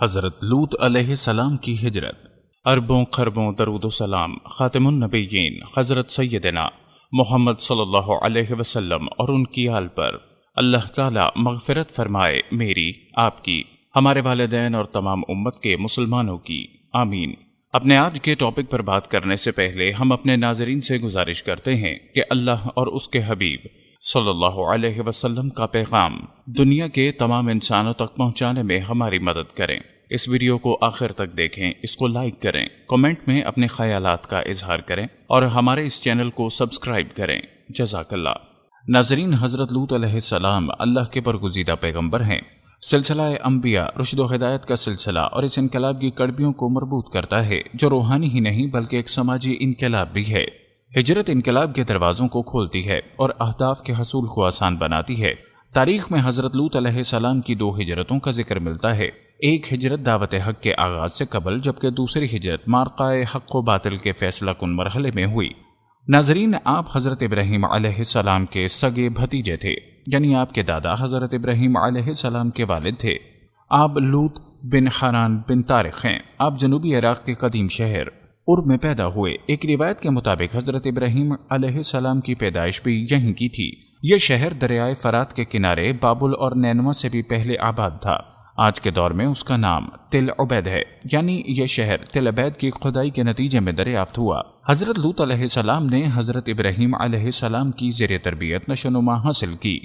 حضرت لوط علیہ السلام کی ہجرت۔ اربوں خربوں درود و سلام خاتم النبیین حضرت سیدنا محمد صلی اللہ علیہ وسلم اور ان کی آل پر اللہ تعالی مغفرت فرمائے، میری، آپ کی، ہمارے والدین اور تمام امت کے مسلمانوں کی، آمین۔ اپنے آج کے ٹاپک پر بات کرنے سے پہلے ہم اپنے ناظرین سے گزارش کرتے ہیں کہ اللہ اور اس کے حبیب صلی اللہ علیہ وسلم کا پیغام دنیا کے تمام انسانوں تک پہنچانے میں ہماری مدد کریں۔ اس ویڈیو کو آخر تک دیکھیں، اس کو لائک کریں، کمنٹ میں اپنے خیالات کا اظہار کریں اور ہمارے اس چینل کو سبسکرائب کریں۔ جزاک اللہ۔ ناظرین، حضرت لوط علیہ السلام اللہ کے برگزیدہ پیغمبر ہیں۔ سلسلہ انبیاء رشد و ہدایت کا سلسلہ اور اس انقلاب کی کڑبیوں کو مربوط کرتا ہے جو روحانی ہی نہیں بلکہ ایک سماجی انقلاب بھی ہے۔ ہجرت انقلاب کے دروازوں کو کھولتی ہے اور اہداف کے حصول کو آسان بناتی ہے۔ تاریخ میں حضرت لوط علیہ السلام کی 2 ہجرتوں کا ذکر ملتا ہے۔ ایک ہجرت دعوت حق کے آغاز سے قبل، جبکہ دوسری ہجرت مارقۂ حق و باطل کے فیصلہ کن مرحلے میں ہوئی۔ ناظرین، آپ حضرت ابراہیم علیہ السلام کے سگے بھتیجے تھے، یعنی آپ کے دادا حضرت ابراہیم علیہ السلام کے والد تھے۔ آپ لوط بن حران بن طارق ہیں۔ آپ جنوبی عراق کے قدیم شہر ار میں پیدا ہوئے۔ ایک روایت کے مطابق حضرت ابراہیم علیہ السلام کی پیدائش بھی یہیں کی تھی۔ یہ شہر دریائے فرات کے کنارے بابل اور نینوا سے بھی پہلے آباد تھا۔ آج کے دور میں اس کا نام تل عبید ہے، یعنی یہ شہر تل عبید کی کھدائی کے نتیجے میں دریافت ہوا۔ حضرت لوط علیہ السلام نے حضرت ابراہیم علیہ السلام کی زیر تربیت نشوونما حاصل کی۔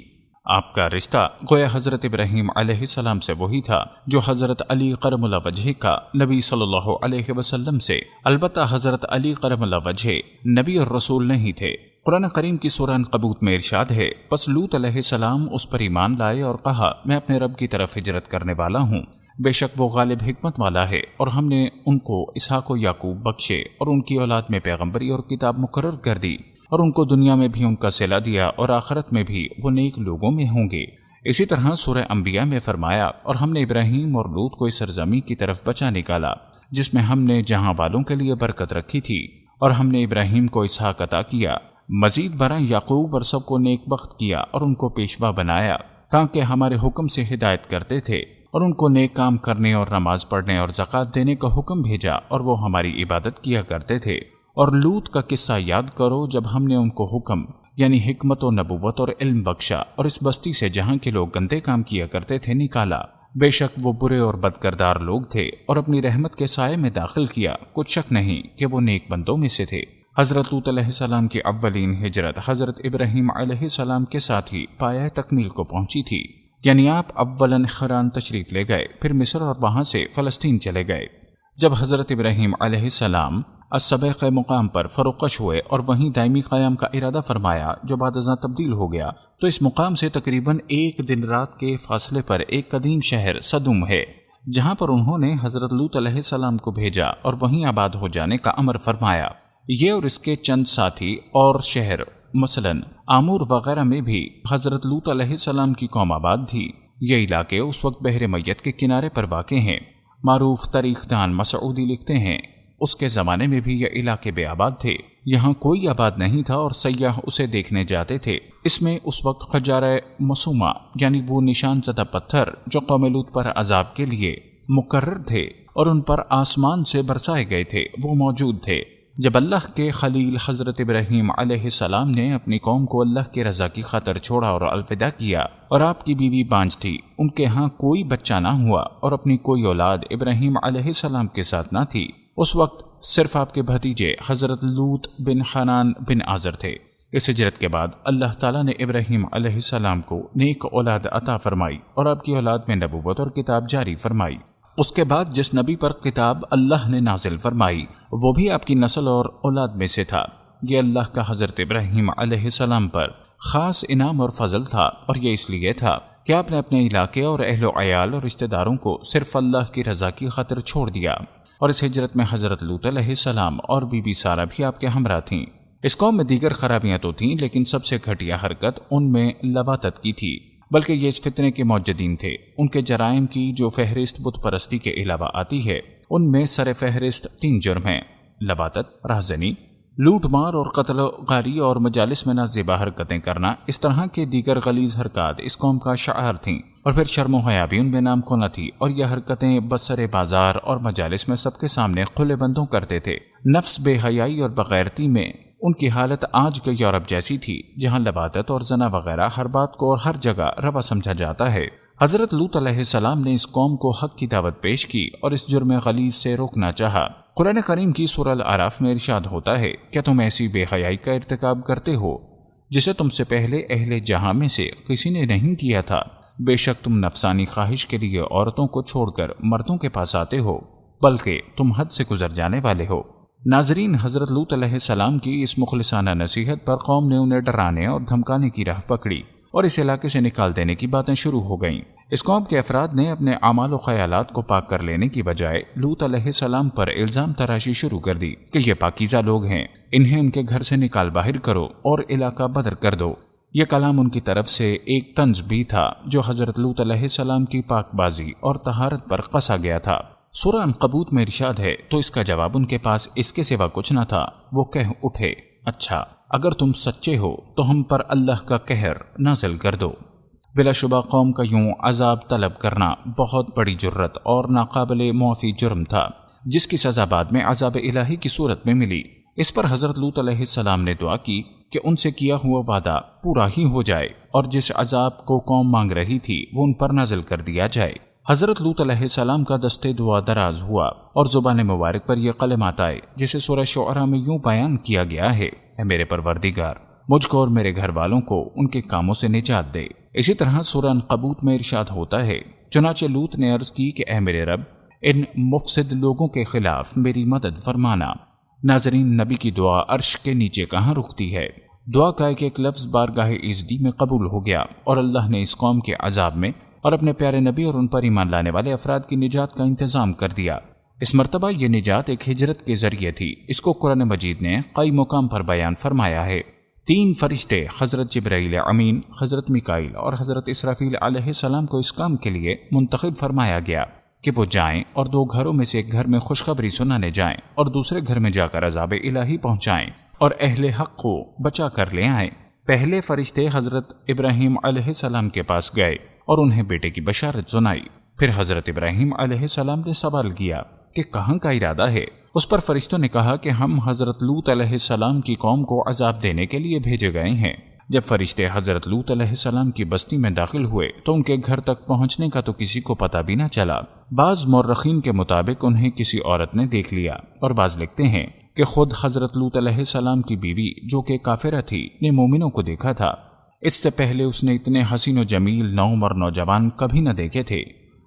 آپ کا رشتہ گویا حضرت ابراہیم علیہ السلام سے وہی تھا جو حضرت علی کرم اللہ وجہ کا نبی صلی اللہ علیہ وسلم سے، البتہ حضرت علی کرم اللہ وجہ نبی اور رسول نہیں تھے۔ قرآن کریم کی سورہ عنکبوت میں ارشاد ہے، پس لوط علیہ السلام اس پر ایمان لائے اور کہا، میں اپنے رب کی طرف ہجرت کرنے والا ہوں، بے شک وہ غالب حکمت والا ہے، اور ہم نے ان کو اسحاق و یعقوب بخشے اور ان کی اولاد میں پیغمبری اور کتاب مقرر کر دی، اور ان کو دنیا میں بھی ان کا صلہ دیا اور آخرت میں بھی وہ نیک لوگوں میں ہوں گے۔ اسی طرح سورہ انبیاء میں فرمایا، اور ہم نے ابراہیم اور لوط کو اس سرزمین کی طرف بچا نکالا جس میں ہم نے جہاں والوں کے لیے برکت رکھی تھی، اور ہم نے ابراہیم کو اسحاق عطا کیا، مزید برآں یعقوب اور سب کو نیک بخت کیا اور ان کو پیشوا بنایا تاکہ ہمارے حکم سے ہدایت کرتے تھے، اور ان کو نیک کام کرنے اور نماز پڑھنے اور زکوٰۃ دینے کا حکم بھیجا، اور وہ ہماری عبادت کیا کرتے تھے۔ اور لوط کا قصہ یاد کرو جب ہم نے ان کو حکم یعنی حکمت و نبوت اور علم بخشا اور اس بستی سے جہاں کے لوگ گندے کام کیا کرتے تھے نکالا۔ بے شک وہ برے اور بد کردار لوگ تھے، اور اپنی رحمت کے سائے میں داخل کیا، کچھ شک نہیں کہ وہ نیک بندوں میں سے تھے۔ حضرت لوط علیہ السلام کی اولین ہجرت حضرت ابراہیم علیہ السلام کے ساتھ ہی پایہ تکمیل کو پہنچی تھی، یعنی آپ اولاً حران تشریف لے گئے، پھر مصر اور وہاں سے فلسطین چلے گئے۔ جب حضرت ابراہیم علیہ السلام السبق مقام پر فروکش ہوئے اور وہیں دائمی قیام کا ارادہ فرمایا جو بعد ازاں تبدیل ہو گیا، تو اس مقام سے تقریباً 1 دن رات کے فاصلے پر ایک قدیم شہر صدوم ہے، جہاں پر انہوں نے حضرت لوط علیہ السلام کو بھیجا اور وہیں آباد ہو جانے کا امر فرمایا۔ یہ اور اس کے چند ساتھی اور شہر مثلاً آمور وغیرہ میں بھی حضرت لوط علیہ السلام کی قوم آباد تھی۔ یہ علاقے اس وقت بحر میت کے کنارے پر واقع ہیں۔ معروف تاریخ دان مسعودی لکھتے ہیں، اس کے زمانے میں بھی یہ علاقے بے آباد تھے، یہاں کوئی آباد نہیں تھا اور سیاح اسے دیکھنے جاتے تھے۔ اس میں اس وقت خجارہ مسومہ یعنی وہ نشان زدہ پتھر جو قوم لوط پر عذاب کے لیے مقرر تھے اور ان پر آسمان سے برسائے گئے تھے، وہ موجود تھے۔ جب اللہ کے خلیل حضرت ابراہیم علیہ السلام نے اپنی قوم کو اللہ کی رضا کی خاطر چھوڑا اور الوداع کیا، اور آپ کی بیوی بانجھ تھی، ان کے ہاں کوئی بچہ نہ ہوا اور اپنی کوئی اولاد ابراہیم علیہ السلام کے ساتھ نہ تھی، اس وقت صرف آپ کے بھتیجے حضرت لوط بن حنان بن آزر تھے۔ اس ہجرت کے بعد اللہ تعالیٰ نے ابراہیم علیہ السلام کو نیک اولاد عطا فرمائی اور آپ کی اولاد میں نبوت اور کتاب جاری فرمائی۔ اس کے بعد جس نبی پر کتاب اللہ نے نازل فرمائی وہ بھی آپ کی نسل اور اولاد میں سے تھا۔ یہ اللہ کا حضرت ابراہیم علیہ السلام پر خاص انعام اور فضل تھا، اور یہ اس لیے تھا کہ آپ نے اپنے علاقے اور اہل و عیال اور رشتہ داروں کو صرف اللہ کی رضا کی خاطر چھوڑ دیا۔ اور اس ہجرت میں حضرت لوط علیہ السلام اور بی بی سارہ بھی آپ کے ہمراہ تھیں۔ اس قوم میں دیگر خرابیاں تو تھیں، لیکن سب سے گھٹیا حرکت ان میں لواطت کی تھی، بلکہ یہ اس فتنے کے موجدین تھے۔ ان کے جرائم کی جو فہرست بت پرستی کے علاوہ آتی ہے، ان میں سر فہرست 3 جرم ہیں: لواطت، رہزنی، لوٹ مار اور قتل و غاری اور مجالس میں نازیبہ حرکتیں کرنا، اس طرح کے دیگر غلیظ حرکات اس قوم کا شعار تھیں، اور پھر شرم و حیا بھی ان میں نام کو نہ تھی، اور یہ حرکتیں بسر بازار اور مجالس میں سب کے سامنے کھلے بندوں کرتے تھے۔ نفس بے حیائی اور بغیرتی میں ان کی حالت آج کے یورپ جیسی تھی، جہاں لبادت اور زنا وغیرہ ہر بات کو اور ہر جگہ روا سمجھا جاتا ہے۔ حضرت لوط علیہ السلام نے اس قوم کو حق کی دعوت پیش کی اور اس جرم غلیظ سے روکنا چاہا۔ قرآن کریم کی سورہ الاعراف میں ارشاد ہوتا ہے کہ تم ایسی بے حیائی کا ارتکاب کرتے ہو جسے تم سے پہلے اہل جہاں میں سے کسی نے نہیں کیا تھا۔ بے شک تم نفسانی خواہش کے لیے عورتوں کو چھوڑ کر مردوں کے پاس آتے ہو، بلکہ تم حد سے گزر جانے والے ہو۔ ناظرین، حضرت لوط علیہ السلام کی اس مخلصانہ نصیحت پر قوم نے انہیں ڈرانے اور دھمکانے کی راہ پکڑی اور اس علاقے سے نکال دینے کی باتیں شروع ہو گئیں۔ اس قوم کے افراد نے اپنے اعمال و خیالات کو پاک کر لینے کی بجائے لوط علیہ السلام پر الزام تراشی شروع کر دی کہ یہ پاکیزہ لوگ ہیں، انہیں ان کے گھر سے نکال باہر کرو اور علاقہ بدر کر دو۔ یہ کلام ان کی طرف سے ایک طنز بھی تھا جو حضرت لوط علیہ السلام کی پاک بازی اور طہارت پر قصا گیا تھا۔ سورہ عنکبوت میں ارشاد ہے، تو اس کا جواب ان کے پاس اس کے سوا کچھ نہ تھا۔ وہ کہہ اٹھے، اچھا اگر تم سچے ہو تو ہم پر اللہ کا قہر نازل کر دو۔ بلا شبہ قوم کا یوں عذاب طلب کرنا بہت بڑی جرت اور ناقابل معافی جرم تھا، جس کی سزا بعد میں عذاب الہی کی صورت میں ملی۔ اس پر حضرت لوط علیہ السلام نے دعا کی کہ ان سے کیا ہوا وعدہ پورا ہی ہو جائے اور جس عذاب کو قوم مانگ رہی تھی وہ ان پر نازل کر دیا جائے۔ حضرت لوط علیہ السلام کا دستے دعا دراز ہوا اور زبان مبارک پر یہ کلمات آئے جسے سورہ شعراء میں یوں بیان کیا گیا ہے، اے میرے پروردگار، مجھ کو اور میرے گھر والوں کو ان کے کاموں سے نجات دے۔ اسی طرح سورہ عنکبوت میں ارشاد ہوتا ہے، چنانچہ لوط نے عرض کی کہ اے میرے رب، ان مفسد لوگوں کے خلاف میری مدد فرمانا۔ ناظرین، نبی کی دعا عرش کے نیچے کہاں رکتی ہے؟ دعا کا ایک لفظ بارگاہ عزتی میں قبول ہو گیا اور اللہ نے اس قوم کے عذاب میں اور اپنے پیارے نبی اور ان پر ایمان لانے والے افراد کی نجات کا انتظام کر دیا۔ اس مرتبہ یہ نجات ایک ہجرت کے ذریعے تھی۔ اس کو قرآن مجید نے کئی مقام پر بیان فرمایا ہے۔ 3 فرشتے حضرت جبرائیل امین، حضرت میکائیل اور حضرت اسرافیل علیہ السلام کو اس کام کے لیے منتخب فرمایا گیا کہ وہ جائیں اور 2 گھروں میں سے ایک گھر میں خوشخبری سنانے جائیں اور دوسرے گھر میں جا کر عذاب الہی پہنچائیں اور اہل حق کو بچا کر لے آئیں۔ پہلے فرشتے حضرت ابراہیم علیہ السلام کے پاس گئے اور انہیں بیٹے کی بشارت سنائی۔ پھر حضرت ابراہیم علیہ السلام نے سوال کیا کہ کہاں کا ارادہ ہے؟ اس پر فرشتوں نے کہا کہ ہم حضرت لوط علیہ السلام کی قوم کو عذاب دینے کے لیے بھیجے گئے ہیں۔ جب فرشتے حضرت لوط علیہ السلام کی بستی میں داخل ہوئے تو ان کے گھر تک پہنچنے کا تو کسی کو پتہ بھی نہ چلا۔ بعض مورخین کے مطابق انہیں کسی عورت نے دیکھ لیا اور بعض لکھتے ہیں کہ خود حضرت لوط علیہ السلام کی بیوی جو کہ کافرہ تھی نے مومنوں کو دیکھا تھا۔ اس سے پہلے اس نے اتنے حسین و جمیل نوعمر نوجوان کبھی نہ دیکھے تھے۔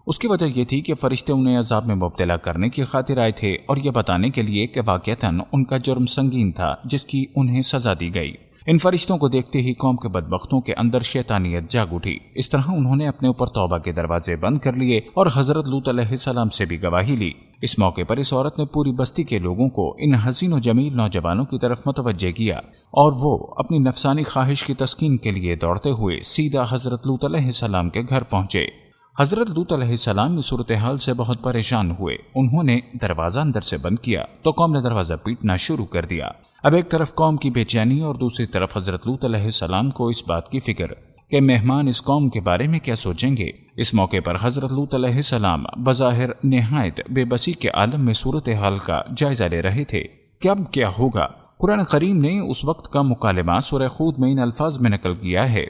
اس کی وجہ یہ تھی کہ فرشتے انہیں عذاب میں مبتلا کرنے کی خاطر آئے تھے اور یہ بتانے کے لیے کہ واقعتاً ان کا جرم سنگین تھا جس کی انہیں سزا دی گئی۔ ان فرشتوں کو دیکھتے ہی قوم کے بدبختوں کے اندر شیطانیت جاگ اٹھی۔ اس طرح انہوں نے اپنے اوپر توبہ کے دروازے بند کر لیے اور حضرت لوط علیہ السلام سے بھی گواہی لی۔ اس موقع پر اس عورت نے پوری بستی کے لوگوں کو ان حسین و جمیل نوجوانوں کی طرف متوجہ کیا اور وہ اپنی نفسانی خواہش کی تسکین کے لیے دوڑتے ہوئے سیدھا حضرت لوط علیہ السلام کے گھر پہنچے۔ حضرت لوط علیہ السلام اس صورتحال سے بہت پریشان ہوئے۔ انہوں نے دروازہ اندر سے بند کیا تو قوم نے دروازہ پیٹنا شروع کر دیا۔ اب ایک طرف قوم کی بے چینی اور دوسری طرف حضرت لوط علیہ السلام کو اس بات کی فکر کہ مہمان اس قوم کے بارے میں کیا سوچیں گے۔ اس موقع پر حضرت لوط علیہ السلام بظاہر نہایت بے بسی کے عالم میں صورتحال کا جائزہ لے رہے تھے کہ اب کیا ہوگا۔ قرآن کریم نے اس وقت کا مکالمہ سورہ ہود میں ان الفاظ میں نقل کیا ہے۔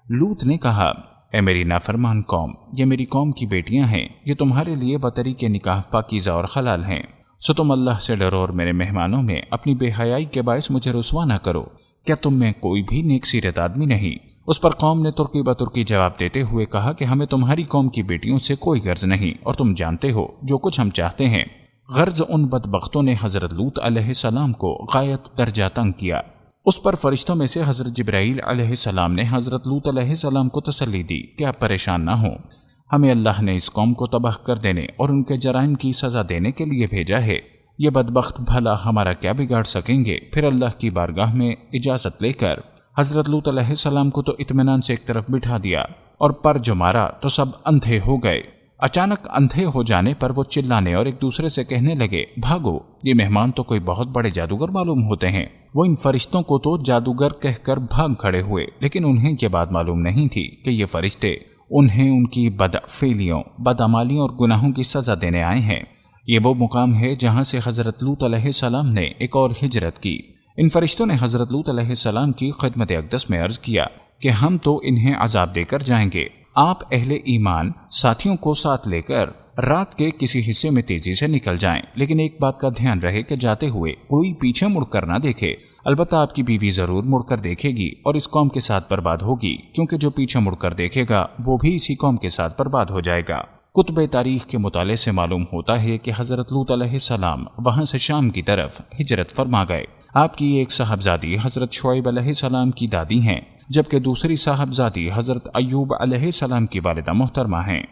لوط نے کہا، اے میری نافرمان قوم، یہ میری قوم کی بیٹیاں ہیں، یہ تمہارے لیے بطریق نکاح پاکیزہ اور حلال ہیں، سو تم اللہ سے ڈرو اور میرے مہمانوں میں اپنی بے حیائی کے باعث مجھے رسوا نہ کرو۔ کیا تم میں کوئی بھی نیک سیرت آدمی نہیں؟ اس پر قوم نے ترکی بترکی جواب دیتے ہوئے کہا کہ ہمیں تمہاری قوم کی بیٹیوں سے کوئی غرض نہیں اور تم جانتے ہو جو کچھ ہم چاہتے ہیں۔ غرض ان بدبختوں نے حضرت لوط علیہ السلام کو غایت درجہ تنگ کیا۔ اس پر فرشتوں میں سے حضرت جبرائیل علیہ السلام نے حضرت لوط علیہ السلام کو تسلی دی کہ آپ پریشان نہ ہوں، ہمیں اللہ نے اس قوم کو تباہ کر دینے اور ان کے جرائم کی سزا دینے کے لیے بھیجا ہے۔ یہ بدبخت بھلا ہمارا کیا بگاڑ سکیں گے؟ پھر اللہ کی بارگاہ میں اجازت لے کر حضرت لوط علیہ السلام کو تو اطمینان سے ایک طرف بٹھا دیا اور پر جو مارا تو سب اندھے ہو گئے۔ اچانک اندھے ہو جانے پر وہ چلانے اور ایک دوسرے سے کہنے لگے، بھاگو، یہ مہمان تو کوئی بہت بڑے جادوگر معلوم ہوتے ہیں۔ وہ ان فرشتوں کو تو جادوگر کہہ کر بھاگ کھڑے ہوئے، لیکن انہیں یہ بات معلوم نہیں تھی کہ یہ فرشتے انہیں ان کی بدفعلیوں، بدعمالیوں اور گناہوں کی سزا دینے آئے ہیں۔ یہ وہ مقام ہے جہاں سے حضرت لوط علیہ السلام نے ایک اور ہجرت کی۔ ان فرشتوں نے حضرت لوط علیہ السلام کی خدمت اقدس میں عرض کیا کہ ہم تو انہیں عذاب دے کر جائیں گے، آپ اہل ایمان ساتھیوں کو ساتھ لے کر رات کے کسی حصے میں تیزی سے نکل جائیں، لیکن ایک بات کا دھیان رہے کہ جاتے ہوئے کوئی پیچھے مڑ کر نہ دیکھے، البتہ آپ کی بیوی ضرور مڑ کر دیکھے گی اور اس قوم کے ساتھ برباد ہوگی، کیونکہ جو پیچھے مڑ کر دیکھے گا وہ بھی اسی قوم کے ساتھ برباد ہو جائے گا۔ کتب تاریخ کے مطالعے سے معلوم ہوتا ہے کہ حضرت لوط علیہ السلام وہاں سے شام کی طرف ہجرت فرما گئے۔ آپ کی ایک صاحبزادی حضرت شعیب علیہ السلام کی دادی ہیں، جبکہ دوسری صاحبزادی حضرت ایوب علیہ السلام کی والدہ محترمہ ہیں۔